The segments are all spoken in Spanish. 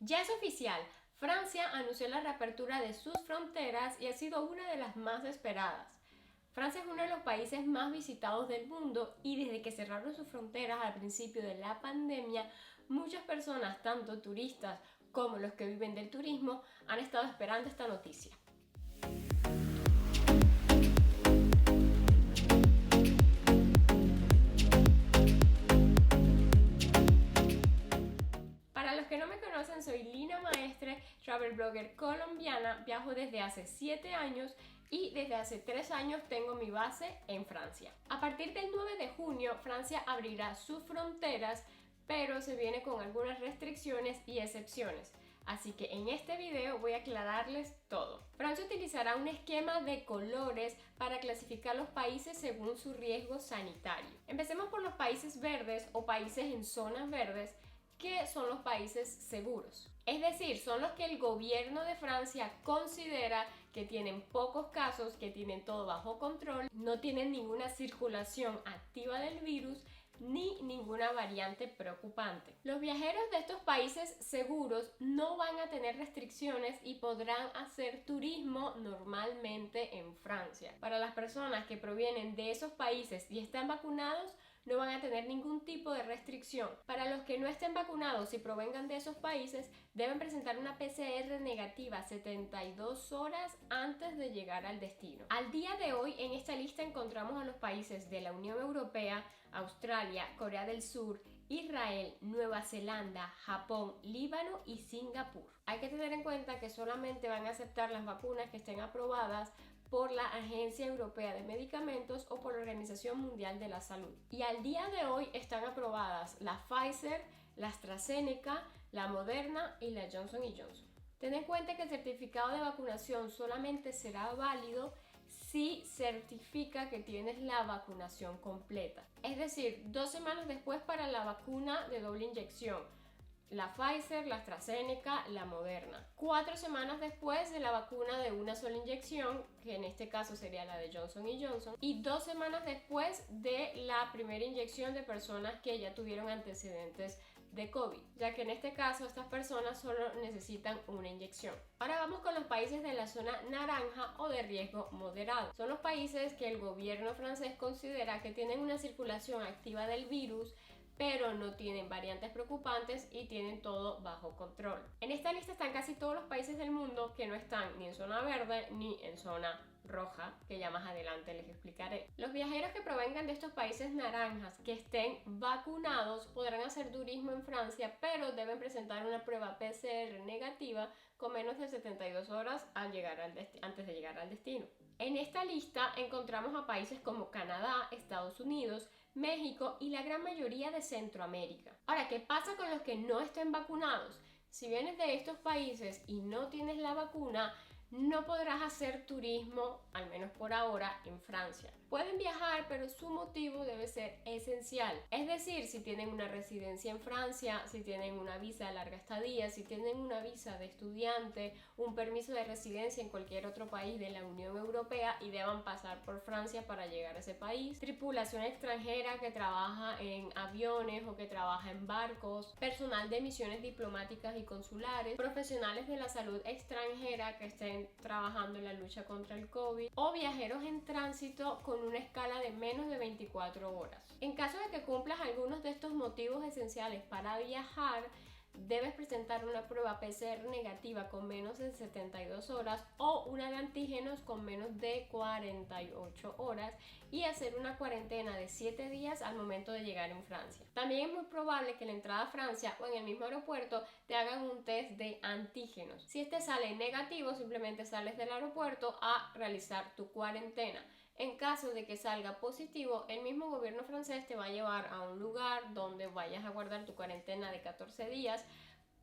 Ya es oficial, Francia anunció la reapertura de sus fronteras y ha sido una de las más esperadas. Francia es uno de los países más visitados del mundo y desde que cerraron sus fronteras al principio de la pandemia, muchas personas, tanto turistas como los que viven del turismo, han estado esperando esta noticia. Para los que no me conocen, soy Lina Maestre, travel blogger colombiana, viajo desde hace 7 años y desde hace 3 años tengo mi base en Francia. A partir del 9 de junio, Francia abrirá sus fronteras, pero se viene con algunas restricciones y excepciones. Así que en este video voy a aclararles todo. Francia utilizará un esquema de colores para clasificar los países según su riesgo sanitario. Empecemos por los países verdes o países en zonas verdes, que son los países seguros. Es decir, son los que el gobierno de Francia considera que tienen pocos casos, que tienen todo bajo control, no tienen ninguna circulación activa del virus ni ninguna variante preocupante. Los viajeros de estos países seguros no van a tener restricciones y podrán hacer turismo normalmente en Francia. Para las personas que provienen de esos países y están vacunados, no van a tener ningún tipo de restricción. Para los que no estén vacunados y provengan de esos países, deben presentar una PCR negativa 72 horas antes de llegar al destino. Al día de hoy, en esta lista encontramos a los países de la Unión Europea, Australia, Corea del Sur, Israel, Nueva Zelanda, Japón, Líbano y Singapur. Hay que tener en cuenta que solamente van a aceptar las vacunas que estén aprobadas por la Agencia Europea de Medicamentos o por la Organización Mundial de la Salud. Y al día de hoy están aprobadas la Pfizer, la AstraZeneca, la Moderna y la Johnson & Johnson. Ten en cuenta que el certificado de vacunación solamente será válido si certifica que tienes la vacunación completa. Es decir, 2 semanas después para la vacuna de doble inyección, la Pfizer, la AstraZeneca, la Moderna. 4 semanas después de la vacuna de una sola inyección, que en este caso sería la de Johnson & Johnson, y 2 semanas después de la primera inyección de personas que ya tuvieron antecedentes de COVID, ya que en este caso estas personas solo necesitan una inyección. Ahora vamos con los países de la zona naranja o de riesgo moderado. Son los países que el gobierno francés considera que tienen una circulación activa del virus, pero no tienen variantes preocupantes y tienen todo bajo control. En esta lista están casi todos los países del mundo que no están ni en zona verde ni en zona roja, que ya más adelante les explicaré. Los viajeros que provengan de estos países naranjas que estén vacunados podrán hacer turismo en Francia, pero deben presentar una prueba PCR negativa con menos de 72 horas antes de llegar al destino. En esta lista encontramos a países como Canadá, Estados Unidos, México y la gran mayoría de Centroamérica. Ahora, ¿qué pasa con los que no estén vacunados? Si vienes de estos países y no tienes la vacuna, no podrás hacer turismo, al menos por ahora, en Francia. Pueden viajar, pero su motivo debe ser esencial. Es decir, si tienen una residencia en Francia, si tienen una visa de larga estadía, si tienen una visa de estudiante, un permiso de residencia en cualquier otro país de la Unión Europea y deban pasar por Francia para llegar a ese país. Tripulación extranjera que trabaja en aviones o que trabaja en barcos. Personal de misiones diplomáticas y consulares. Profesionales de la salud extranjera que estén trabajando en la lucha contra el COVID, o viajeros en tránsito con una escala de menos de 24 horas. En caso de que cumplas algunos de estos motivos esenciales para viajar, debes presentar una prueba PCR negativa con menos de 72 horas o una de antígenos con menos de 48 horas y hacer una cuarentena de 7 días al momento de llegar en Francia. También es muy probable que en la entrada a Francia o en el mismo aeropuerto te hagan un test de antígenos. Si este sale negativo, simplemente sales del aeropuerto a realizar tu cuarentena. En caso de que salga positivo, el mismo gobierno francés te va a llevar a un lugar donde vayas a guardar tu cuarentena de 14 días,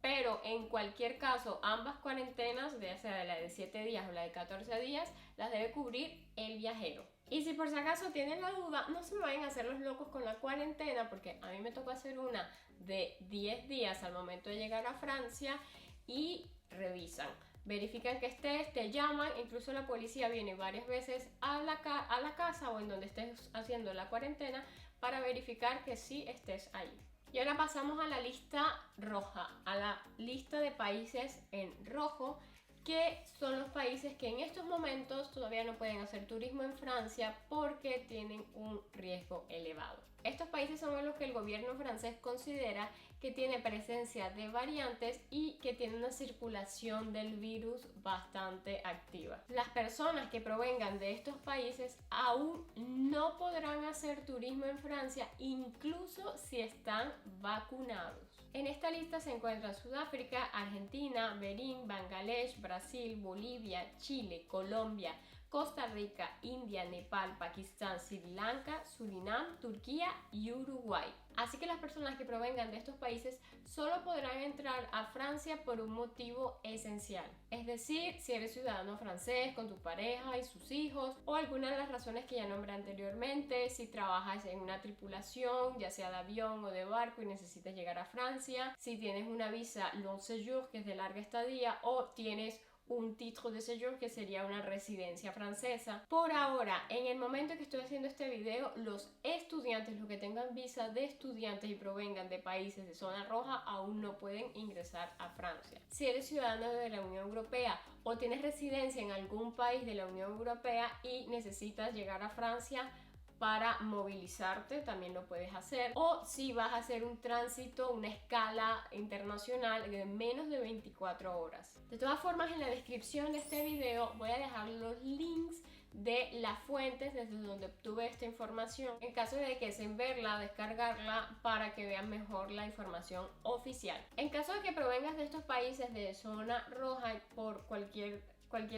pero en cualquier caso, ambas cuarentenas, ya sea la de 7 días o la de 14 días, las debe cubrir el viajero. Y si por si acaso tienen la duda, no se me vayan a hacer los locos con la cuarentena, porque a mí me tocó hacer una de 10 días al momento de llegar a Francia y revisan. Verifican que estés, te llaman, incluso la policía viene varias veces a la casa o en donde estés haciendo la cuarentena para verificar que sí estés ahí. Y ahora pasamos a la lista roja, a la lista de países en rojo, que son los países que en estos momentos todavía no pueden hacer turismo en Francia porque tienen un riesgo elevado. Estos países son en los que el gobierno francés considera que tiene presencia de variantes y que tiene una circulación del virus bastante activa. Las personas que provengan de estos países aún no podrán hacer turismo en Francia, incluso si están vacunados. En esta lista se encuentran Sudáfrica, Argentina, Benín, Bangladesh, Brasil, Bolivia, Chile, Colombia, Costa Rica, India, Nepal, Pakistán, Sri Lanka, Surinam, Turquía y Uruguay. Así que las personas que provengan de estos países solo podrán entrar a Francia por un motivo esencial. Es decir, si eres ciudadano francés con tu pareja y sus hijos, o alguna de las razones que ya nombré anteriormente, si trabajas en una tripulación, ya sea de avión o de barco y necesitas llegar a Francia, si tienes una visa long séjour, que es de larga estadía, o tienes un titre de séjour, que sería una residencia francesa. Por ahora, en el momento que estoy haciendo este video, los estudiantes, los que tengan visa de estudiantes y provengan de países de zona roja, aún no pueden ingresar a Francia. Si eres ciudadano de la Unión Europea o tienes residencia en algún país de la Unión Europea y necesitas llegar a Francia para movilizarte, también lo puedes hacer. O si vas a hacer un tránsito, una escala internacional de menos de 24 horas. De todas formas, en la descripción de este video voy a dejar los links de las fuentes desde donde obtuve esta información, en caso de que deseen verla, descargarla para que vean mejor la información oficial. En caso de que provengas de estos países de zona roja por cualquiera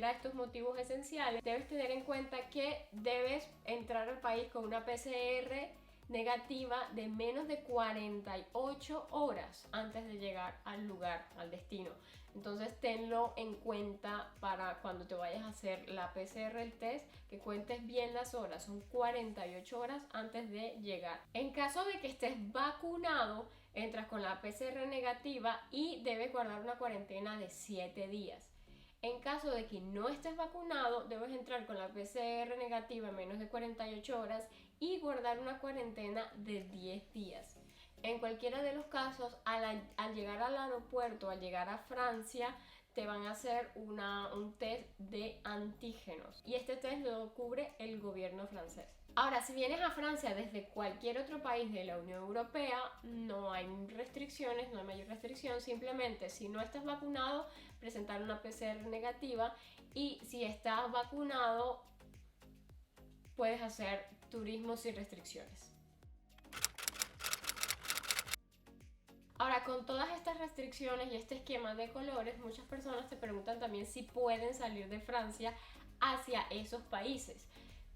de estos motivos esenciales, debes tener en cuenta que debes entrar al país con una PCR negativa de menos de 48 horas antes de llegar al lugar, al destino. Entonces tenlo en cuenta para cuando te vayas a hacer la PCR, el test, que cuentes bien las horas, son 48 horas antes de llegar. En caso de que estés vacunado, entras con la PCR negativa y debes guardar una cuarentena de 7 días. En caso de que no estés vacunado, debes entrar con la PCR negativa en menos de 48 horas y guardar una cuarentena de 10 días. En cualquiera de los casos, al llegar al aeropuerto, al llegar a Francia, te van a hacer un test de antígenos y este test lo cubre el gobierno francés. Ahora, si vienes a Francia desde cualquier otro país de la Unión Europea, no hay restricciones, no hay mayor restricción, simplemente si no estás vacunado, presentar una PCR negativa, y si estás vacunado, puedes hacer turismo sin restricciones. Ahora, con todas estas restricciones y este esquema de colores, muchas personas te preguntan también si pueden salir de Francia hacia esos países.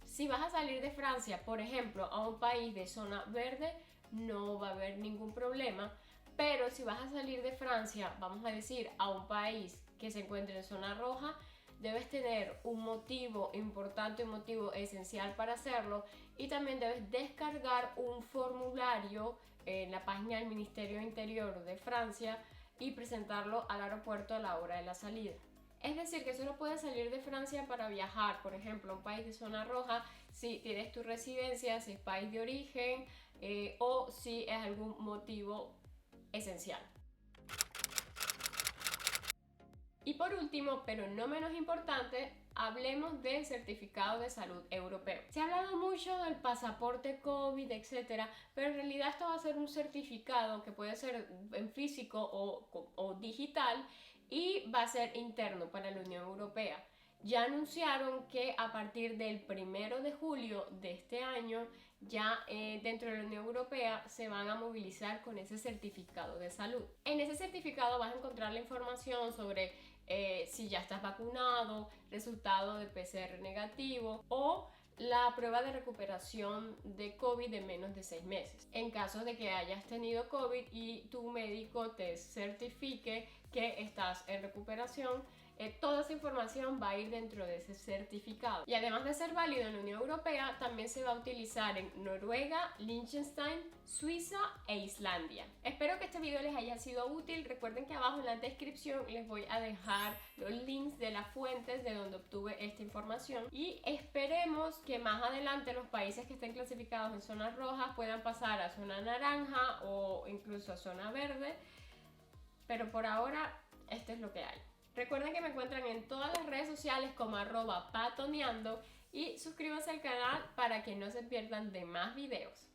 Si vas a salir de Francia, por ejemplo, a un país de zona verde, no va a haber ningún problema. Pero si vas a salir de Francia, vamos a decir, a un país que se encuentre en zona roja, debes tener un motivo importante, un motivo esencial para hacerlo, y también debes descargar un formulario en la página del Ministerio de Interior de Francia y presentarlo al aeropuerto a la hora de la salida. Es decir, que solo puedes salir de Francia para viajar, por ejemplo, a un país de zona roja si tienes tu residencia, si es país de origen o si es algún motivo esencial. Y por último, pero no menos importante, hablemos del certificado de salud europeo. Se ha hablado mucho del pasaporte COVID, etcétera, pero en realidad esto va a ser un certificado que puede ser en físico o digital, y va a ser interno para la Unión Europea. Ya anunciaron que a partir del 1 de julio de este año, ya dentro de la Unión Europea se van a movilizar con ese certificado de salud. En ese certificado vas a encontrar la información sobre si ya estás vacunado, resultado de PCR negativo o la prueba de recuperación de COVID de menos de 6 meses. En caso de que hayas tenido COVID y tu médico te certifique que estás en recuperación. Toda esa información va a ir dentro de ese certificado. Y además de ser válido en la Unión Europea, también se va a utilizar en Noruega, Liechtenstein, Suiza e Islandia. Espero que este video les haya sido útil. Recuerden que abajo en la descripción les voy a dejar los links de las fuentes de donde obtuve esta información. Y esperemos que más adelante los países que estén clasificados en zonas rojas puedan pasar a zona naranja o incluso a zona verde. Pero por ahora, esto es lo que hay. Recuerden que me encuentran en todas las redes sociales como @patoneando y suscríbanse al canal para que no se pierdan de más videos.